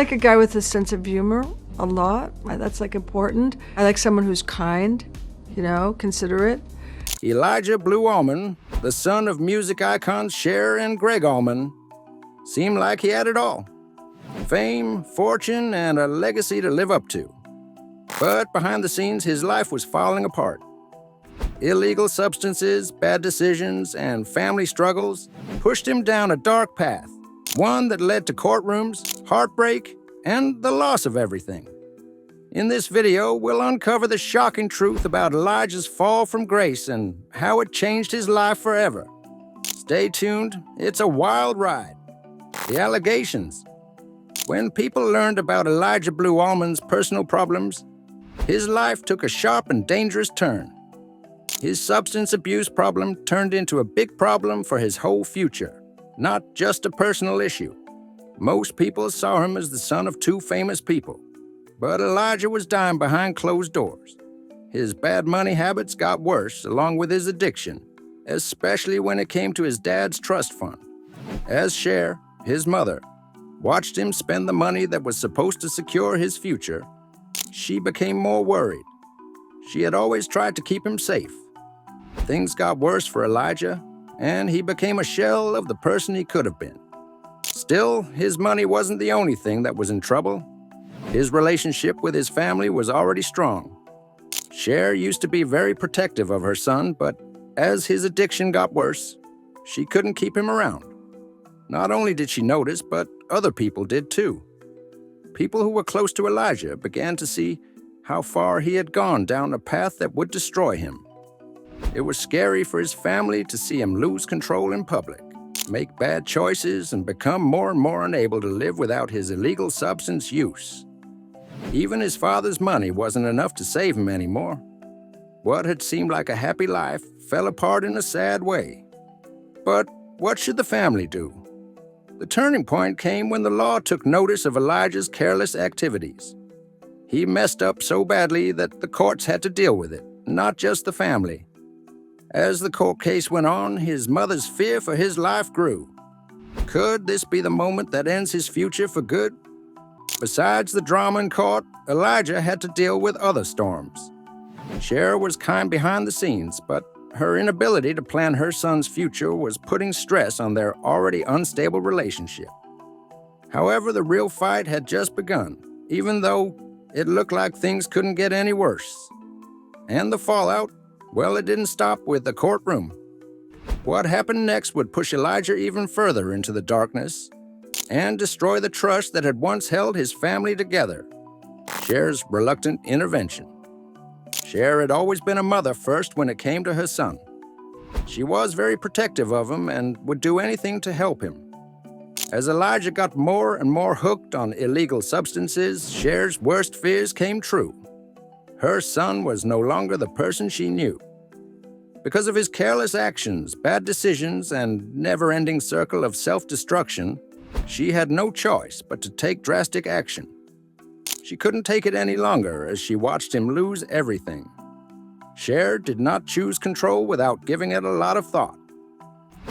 like a guy with a sense of humor a lot. That's like important. I like someone who's kind, considerate. Elijah Blue Allman, the son of music icons Cher and Gregg Allman, seemed like he had it all. Fame, fortune, and a legacy to live up to. But behind the scenes, his life was falling apart. Illegal substances, bad decisions, and family struggles pushed him down a dark path, one that led to courtrooms, heartbreak, and the loss of everything. In this video, we'll uncover the shocking truth about Elijah's fall from grace and how it changed his life forever. Stay tuned, it's a wild ride. The allegations. When people learned about Elijah Blue Allman's personal problems, his life took a sharp and dangerous turn. His substance abuse problem turned into a big problem for his whole future, not just a personal issue. Most people saw him as the son of two famous people, but Elijah was dying behind closed doors. His bad money habits got worse, along with his addiction, especially when it came to his dad's trust fund. As Cher, his mother, watched him spend the money that was supposed to secure his future, she became more worried. She had always tried to keep him safe. Things got worse for Elijah, and he became a shell of the person he could have been. Still, his money wasn't the only thing that was in trouble. His relationship with his family was already strong. Cher used to be very protective of her son, but as his addiction got worse, she couldn't keep him around. Not only did she notice, but other people did too. People who were close to Elijah began to see how far he had gone down a path that would destroy him. It was scary for his family to see him lose control in public, make bad choices, and become more and more unable to live without his illegal substance use. Even his father's money wasn't enough to save him anymore. What had seemed like a happy life fell apart in a sad way. But what should the family do? The turning point came when the law took notice of Elijah's careless activities. He messed up so badly that the courts had to deal with it, not just the family. As the court case went on, his mother's fear for his life grew. Could this be the moment that ends his future for good? Besides the drama in court, Elijah had to deal with other storms. Cher was kind behind the scenes, but her inability to plan her son's future was putting stress on their already unstable relationship. However, the real fight had just begun, even though it looked like things couldn't get any worse. And the fallout, well, it didn't stop with the courtroom. What happened next would push Elijah even further into the darkness and destroy the trust that had once held his family together. Cher's reluctant intervention. Cher had always been a mother first when it came to her son. She was very protective of him and would do anything to help him. As Elijah got more and more hooked on illegal substances, Cher's worst fears came true. Her son was no longer the person she knew. Because of his careless actions, bad decisions, and never-ending circle of self-destruction, she had no choice but to take drastic action. She couldn't take it any longer as she watched him lose everything. Cher did not choose control without giving it a lot of thought.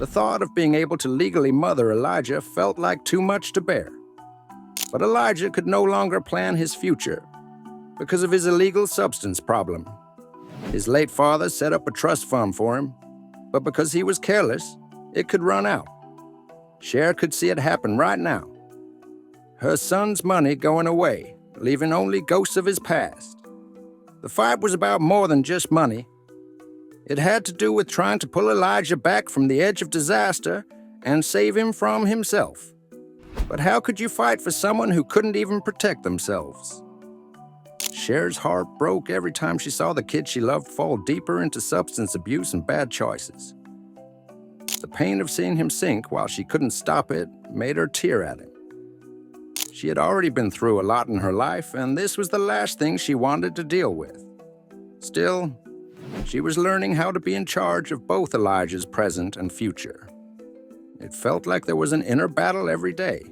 The thought of being able to legally mother Elijah felt like too much to bear. But Elijah could no longer plan his future because of his illegal substance problem. His late father set up a trust fund for him, but because he was careless, it could run out. Cher could see it happen right now. Her son's money going away, leaving only ghosts of his past. The fight was about more than just money. It had to do with trying to pull Elijah back from the edge of disaster and save him from himself. But how could you fight for someone who couldn't even protect themselves? Cher's heart broke every time she saw the kid she loved fall deeper into substance abuse and bad choices. The pain of seeing him sink while she couldn't stop it made her tear at him. She had already been through a lot in her life, and this was the last thing she wanted to deal with. Still, she was learning how to be in charge of both Elijah's present and future. It felt like there was an inner battle every day.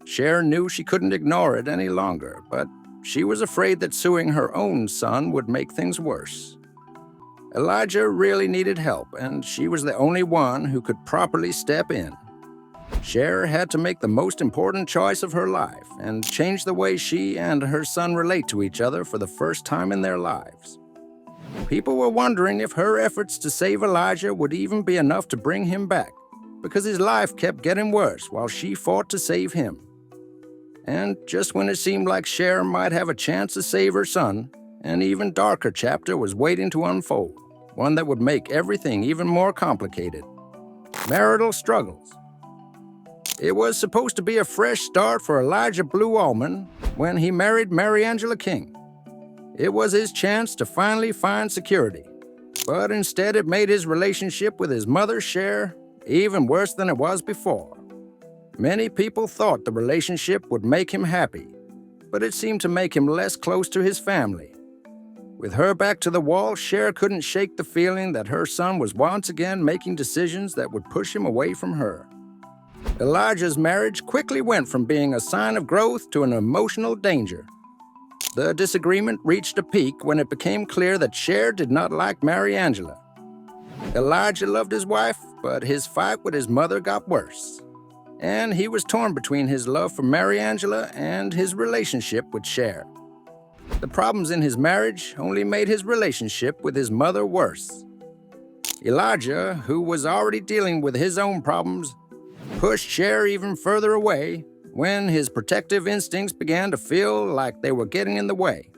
Cher knew she couldn't ignore it any longer, but she was afraid that suing her own son would make things worse. Elijah really needed help, and she was the only one who could properly step in. Cher had to make the most important choice of her life and change the way she and her son relate to each other for the first time in their lives. People were wondering if her efforts to save Elijah would even be enough to bring him back, because his life kept getting worse while she fought to save him. And just when it seemed like Cher might have a chance to save her son, an even darker chapter was waiting to unfold, one that would make everything even more complicated. Marital struggles. It was supposed to be a fresh start for Elijah Blue Allman when he married Mary Angela King. It was his chance to finally find security, but instead it made his relationship with his mother, Cher, even worse than it was before. Many people thought the relationship would make him happy, but it seemed to make him less close to his family. With her back to the wall, Cher couldn't shake the feeling that her son was once again making decisions that would push him away from her. Elijah's marriage quickly went from being a sign of growth to an emotional danger. The disagreement reached a peak when it became clear that Cher did not like Mary Angela. Elijah loved his wife, but his fight with his mother got worse. And he was torn between his love for Mary Angela and his relationship with Cher. The problems in his marriage only made his relationship with his mother worse. Elijah, who was already dealing with his own problems, pushed Cher even further away when his protective instincts began to feel like they were getting in the way.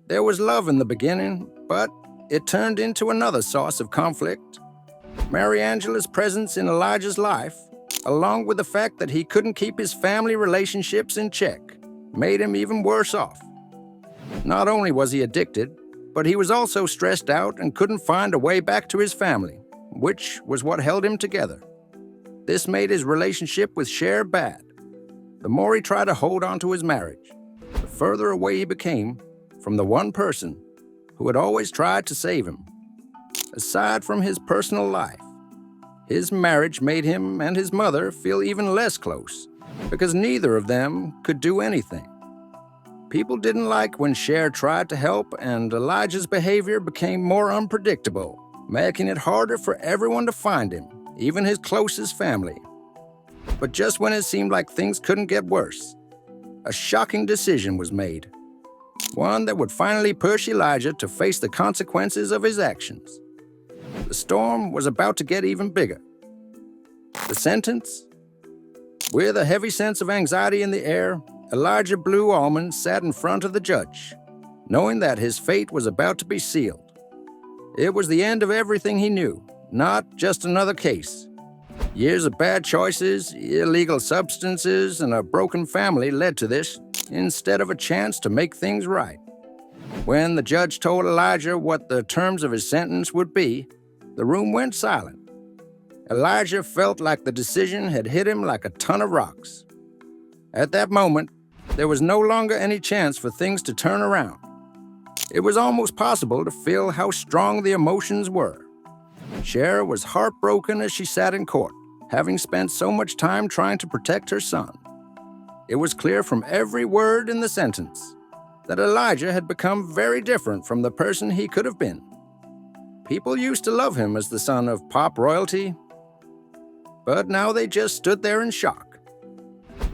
There was love in the beginning, but it turned into another source of conflict. Mary Angela's presence in Elijah's life, along with the fact that he couldn't keep his family relationships in check, made him even worse off. Not only was he addicted, but he was also stressed out and couldn't find a way back to his family, which was what held him together. This made his relationship with Cher bad. The more he tried to hold on to his marriage, the further away he became from the one person who had always tried to save him. Aside from his personal life, his marriage made him and his mother feel even less close because neither of them could do anything. People didn't like when Cher tried to help, and Elijah's behavior became more unpredictable, making it harder for everyone to find him, even his closest family. But just when it seemed like things couldn't get worse, a shocking decision was made. One that would finally push Elijah to face the consequences of his actions. The storm was about to get even bigger. The sentence? With a heavy sense of anxiety in the air, Elijah Blue Allman sat in front of the judge, knowing that his fate was about to be sealed. It was the end of everything he knew, not just another case. Years of bad choices, illegal substances, and a broken family led to this, instead of a chance to make things right. When the judge told Elijah what the terms of his sentence would be, the room went silent. Elijah felt like the decision had hit him like a ton of rocks. At that moment, there was no longer any chance for things to turn around. It was almost possible to feel how strong the emotions were. Cher was heartbroken as she sat in court, having spent so much time trying to protect her son. It was clear from every word in the sentence that Elijah had become very different from the person he could have been. People used to love him as the son of pop royalty, but now they just stood there in shock.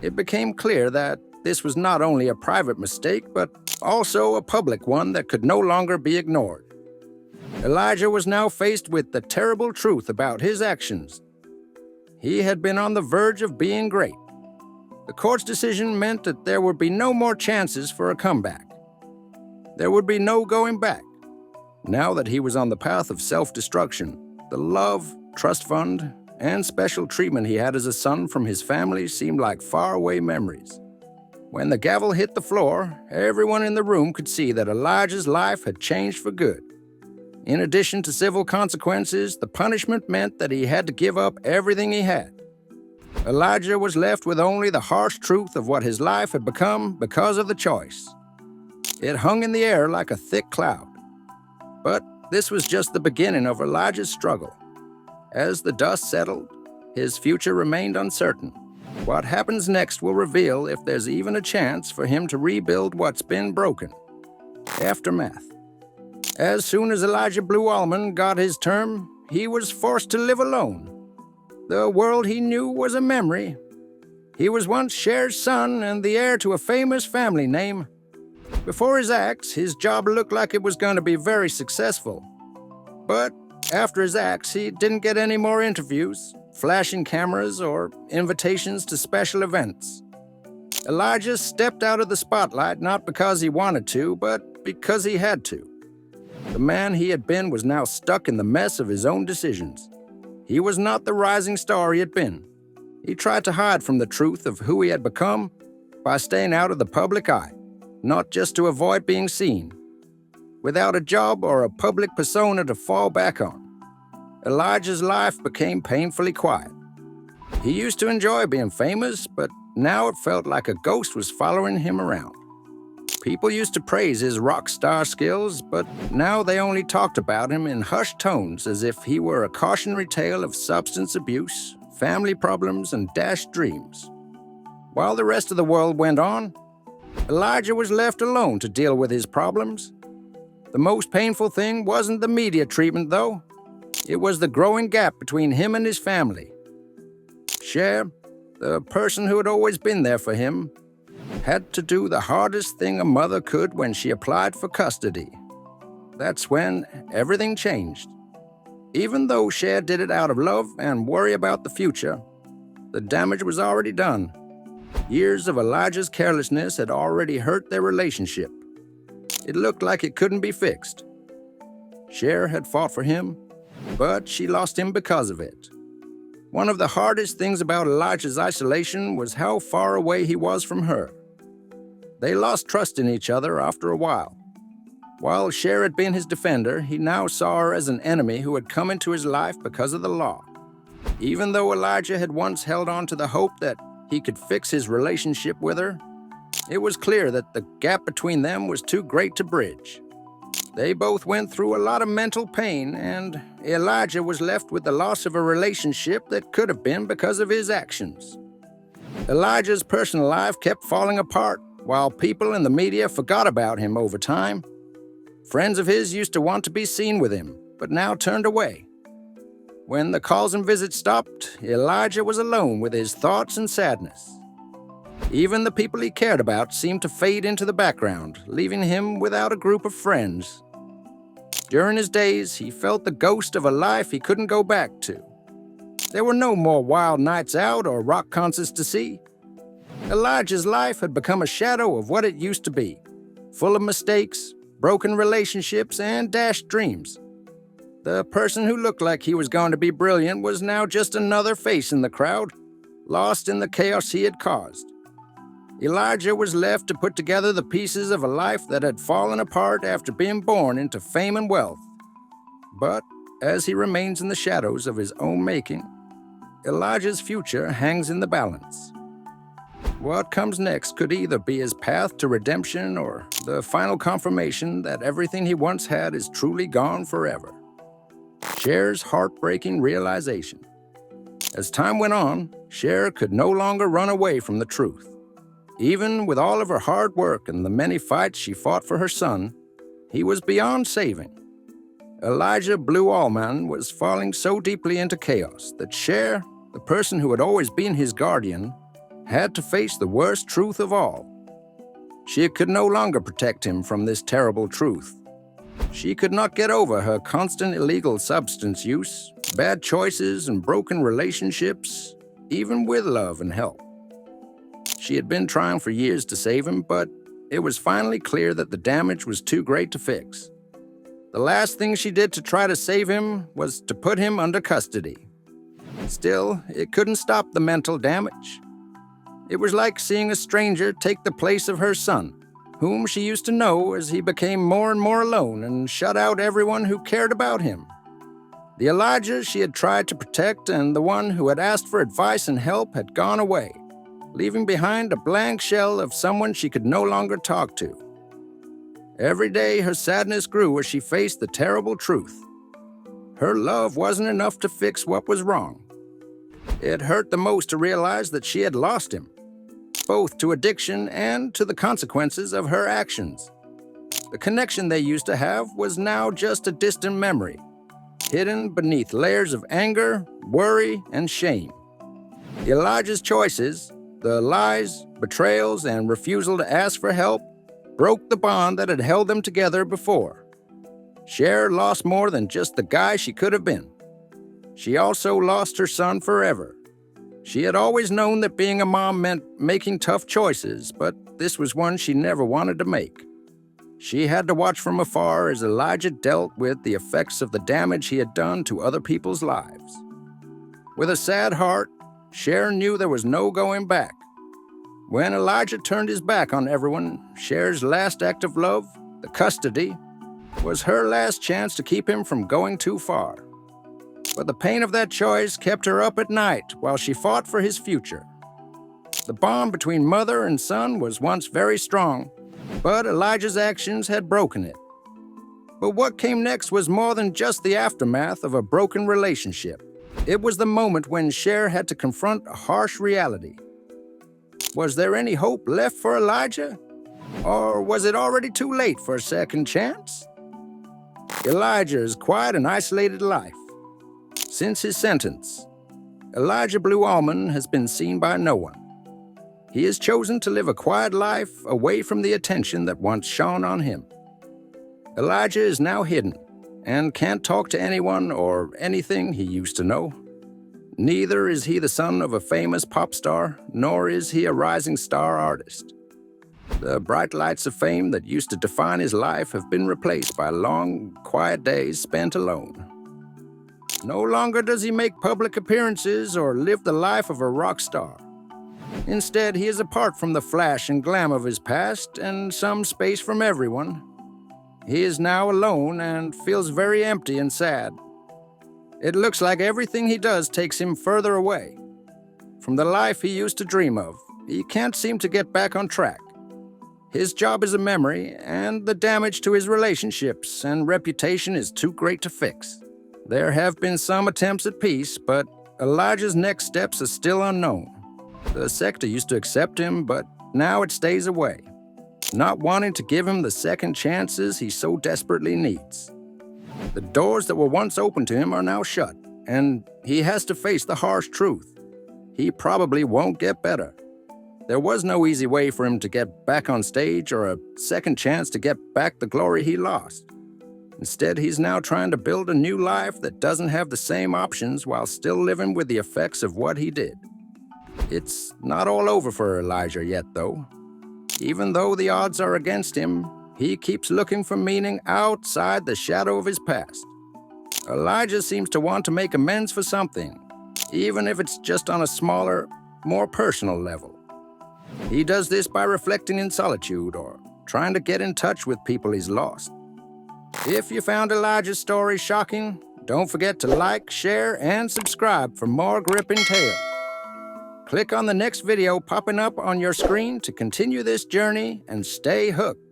It became clear that this was not only a private mistake, but also a public one that could no longer be ignored. Elijah was now faced with the terrible truth about his actions. He had been on the verge of being great. The court's decision meant that there would be no more chances for a comeback. There would be no going back. Now that he was on the path of self-destruction, the love, trust fund, and special treatment he had as a son from his family seemed like faraway memories. When the gavel hit the floor, everyone in the room could see that Elijah's life had changed for good. In addition to civil consequences, the punishment meant that he had to give up everything he had. Elijah was left with only the harsh truth of what his life had become because of the choice. It hung in the air like a thick cloud. But this was just the beginning of Elijah's struggle. As the dust settled, his future remained uncertain. What happens next will reveal if there's even a chance for him to rebuild what's been broken. Aftermath. As soon as Elijah Blue Allman got his term, he was forced to live alone. The world he knew was a memory. He was once Cher's son and the heir to a famous family name. Before his acts, his job looked like it was going to be very successful. But after his acts, he didn't get any more interviews, flashing cameras, or invitations to special events. Elijah stepped out of the spotlight not because he wanted to, but because he had to. The man he had been was now stuck in the mess of his own decisions. He was not the rising star he had been. He tried to hide from the truth of who he had become by staying out of the public eye, not just to avoid being seen. Without a job or a public persona to fall back on, Elijah's life became painfully quiet. He used to enjoy being famous, but now it felt like a ghost was following him around. People used to praise his rock star skills, but now they only talked about him in hushed tones as if he were a cautionary tale of substance abuse, family problems, and dashed dreams. While the rest of the world went on, Elijah was left alone to deal with his problems. The most painful thing wasn't the media treatment, though. It was the growing gap between him and his family. Cher, the person who had always been there for him, had to do the hardest thing a mother could when she applied for custody. That's when everything changed. Even though Cher did it out of love and worry about the future, the damage was already done. Years of Elijah's carelessness had already hurt their relationship. It looked like it couldn't be fixed. Cher had fought for him, but she lost him because of it. One of the hardest things about Elijah's isolation was how far away he was from her. They lost trust in each other after a while. While Cher had been his defender, he now saw her as an enemy who had come into his life because of the law. Even though Elijah had once held on to the hope that he could fix his relationship with her, it was clear that the gap between them was too great to bridge. They both went through a lot of mental pain, and Elijah was left with the loss of a relationship that could have been because of his actions. Elijah's personal life kept falling apart, while people in the media forgot about him over time. Friends of his used to want to be seen with him, but now turned away. When the calls and visits stopped, Elijah was alone with his thoughts and sadness. Even the people he cared about seemed to fade into the background, leaving him without a group of friends. During his days, he felt the ghost of a life he couldn't go back to. There were no more wild nights out or rock concerts to see. Elijah's life had become a shadow of what it used to be, full of mistakes, broken relationships, and dashed dreams. The person who looked like he was going to be brilliant was now just another face in the crowd, lost in the chaos he had caused. Elijah was left to put together the pieces of a life that had fallen apart after being born into fame and wealth. But as he remains in the shadows of his own making, Elijah's future hangs in the balance. What comes next could either be his path to redemption or the final confirmation that everything he once had is truly gone forever. Cher's heartbreaking realization. As time went on, Cher could no longer run away from the truth. Even with all of her hard work and the many fights she fought for her son, he was beyond saving. Elijah Blue Allman was falling so deeply into chaos that Cher, the person who had always been his guardian, had to face the worst truth of all. She could no longer protect him from this terrible truth. She could not get over her constant illegal substance use, bad choices, and broken relationships, even with love and help. She had been trying for years to save him, but it was finally clear that the damage was too great to fix. The last thing she did to try to save him was to put him under custody. Still, it couldn't stop the mental damage. It was like seeing a stranger take the place of her son, whom she used to know as he became more and more alone and shut out everyone who cared about him. The Elijah she had tried to protect and the one who had asked for advice and help had gone away, leaving behind a blank shell of someone she could no longer talk to. Every day her sadness grew as she faced the terrible truth. Her love wasn't enough to fix what was wrong. It hurt the most to realize that she had lost him, both to addiction and to the consequences of her actions. The connection they used to have was now just a distant memory. hidden beneath layers of anger, worry, and shame. Elijah's choices, the lies, betrayals, and refusal to ask for help, broke the bond that had held them together before. Cher lost more than just the guy she could have been. She also lost her son forever. She had always known that being a mom meant making tough choices, but this was one she never wanted to make. She had to watch from afar as Elijah dealt with the effects of the damage he had done to other people's lives. With a sad heart, Cher knew there was no going back. When Elijah turned his back on everyone, Cher's last act of love, the custody, was her last chance to keep him from going too far. But the pain of that choice kept her up at night while she fought for his future. The bond between mother and son was once very strong, but Elijah's actions had broken it. But what came next was more than just the aftermath of a broken relationship. It was the moment when Cher had to confront a harsh reality. Was there any hope left for Elijah? Or was it already too late for a second chance? Elijah's quite an isolated life. Since his sentence, Elijah Blue Allman has been seen by no one. He has chosen to live a quiet life away from the attention that once shone on him. Elijah is now hidden and can't talk to anyone or anything he used to know. Neither is he the son of a famous pop star, nor is he a rising star artist. The bright lights of fame that used to define his life have been replaced by long, quiet days spent alone. No longer does he make public appearances or live the life of a rock star. Instead, he is apart from the flash and glam of his past and some space from everyone. He is now alone and feels very empty and sad. It looks like everything he does takes him further away. From the life he used to dream of, he can't seem to get back on track. His job is a memory, and the damage to his relationships and reputation is too great to fix. There have been some attempts at peace, but Elijah's next steps are still unknown. The sector used to accept him, but now it stays away, not wanting to give him the second chances he so desperately needs. The doors that were once open to him are now shut, and he has to face the harsh truth. He probably won't get better. There was no easy way for him to get back on stage or a second chance to get back the glory he lost. Instead, he's now trying to build a new life that doesn't have the same options while still living with the effects of what he did. It's not all over for Elijah yet, though. Even though the odds are against him, he keeps looking for meaning outside the shadow of his past. Elijah seems to want to make amends for something, even if it's just on a smaller, more personal level. He does this by reflecting in solitude or trying to get in touch with people he's lost. If you found Elijah's story shocking, don't forget to like, share, and subscribe for more gripping tales. Click on the next video popping up on your screen to continue this journey and stay hooked.